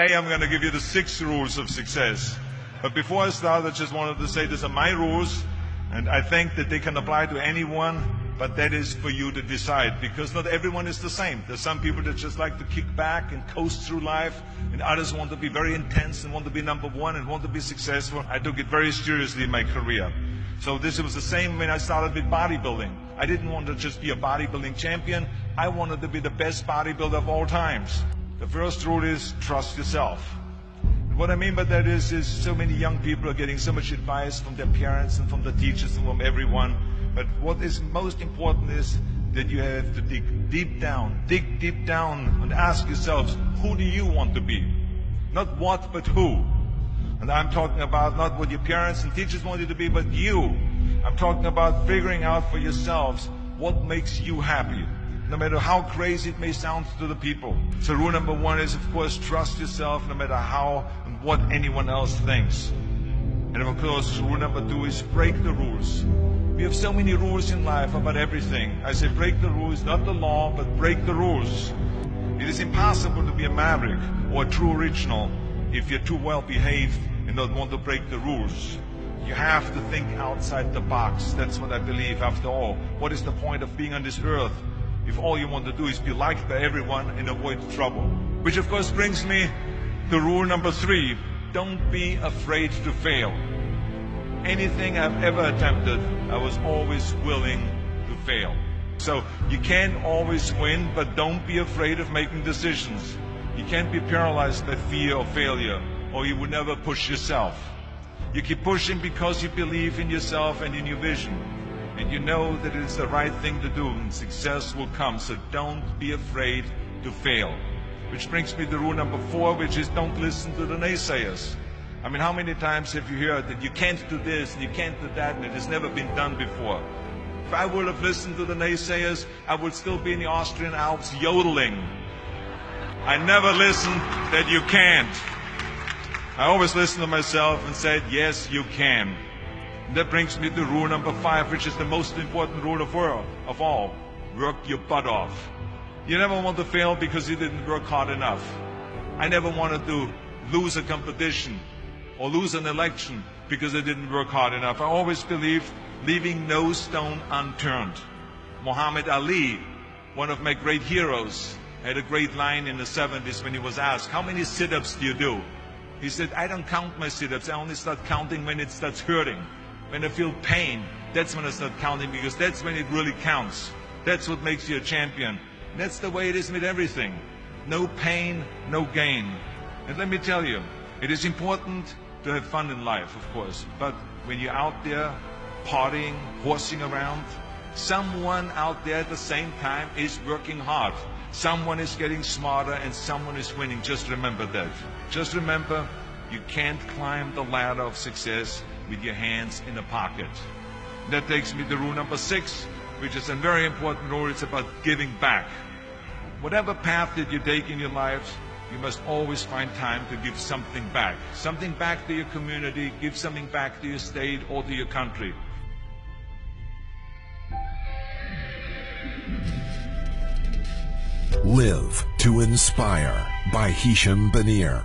Today I'm going to give you the 6 rules of success. But before I start, I just wanted to say these are my rules, and I think that they can apply to anyone, but that is for you to decide, because not everyone is the same. There's some people that just like to kick back and coast through life, and others want to be very intense and want to be number one and want to be successful. I took it very seriously in my career. So this was the same when I started with bodybuilding. I didn't want to just be a bodybuilding champion. I wanted to be the best bodybuilder of all times. The first rule is trust yourself. And what I mean by that is so many young people are getting so much advice from their parents and from the teachers and from everyone. But what is most important is that you have to dig deep down and ask yourselves, who do you want to be? Not what, but who. And I'm talking about not what your parents and teachers want you to be, but you. I'm talking about figuring out for yourselves what makes you happy, no matter how crazy it may sound to the people. So rule number 1 is, of course, trust yourself no matter how and what anyone else thinks. And of course, rule number 2 is break the rules. We have so many rules in life about everything. I say break the rules, not the law, but break the rules. It is impossible to be a maverick or a true original if you're too well behaved and don't want to break the rules. You have to think outside the box. That's what I believe. After all, what is the point of being on this earth if all you want to do is be liked by everyone and avoid trouble? Which of course brings me to rule number 3. Don't be afraid to fail. Anything I've ever attempted, I was always willing to fail. So you can't always win, but don't be afraid of making decisions. You can't be paralyzed by fear of failure, or you would never push yourself. You keep pushing because you believe in yourself and in your vision. And you know that it is the right thing to do, and success will come. So don't be afraid to fail. Which brings me to rule number 4, which is don't listen to the naysayers. I mean, how many times have you heard that you can't do this and you can't do that and it has never been done before? If I would have listened to the naysayers, I would still be in the Austrian Alps yodeling. I never listened that you can't. I always listened to myself and said, yes, you can. And that brings me to rule number 5, which is the most important rule of all. Work your butt off. You never want to fail because you didn't work hard enough. I never wanted to lose a competition or lose an election because I didn't work hard enough. I always believed leaving no stone unturned. Muhammad Ali, one of my great heroes, had a great line in the 70s when he was asked, how many sit-ups do you do? He said, I don't count my sit-ups. I only start counting when it starts hurting. When I feel pain, that's when I start counting, because that's when it really counts. That's what makes you a champion. And that's the way it is with everything. No pain, no gain. And let me tell you, it is important to have fun in life, of course. But when you're out there partying, horsing around, someone out there at the same time is working hard. Someone is getting smarter and someone is winning. Just remember that. Just remember, you can't climb the ladder of success with your hands in a pocket. That takes me to rule number 6, which is a very important rule. It's about giving back. Whatever path that you take in your lives, you must always find time to give something back. Something back to your community, give something back to your state or to your country. Live to Inspire by Hisham Banier.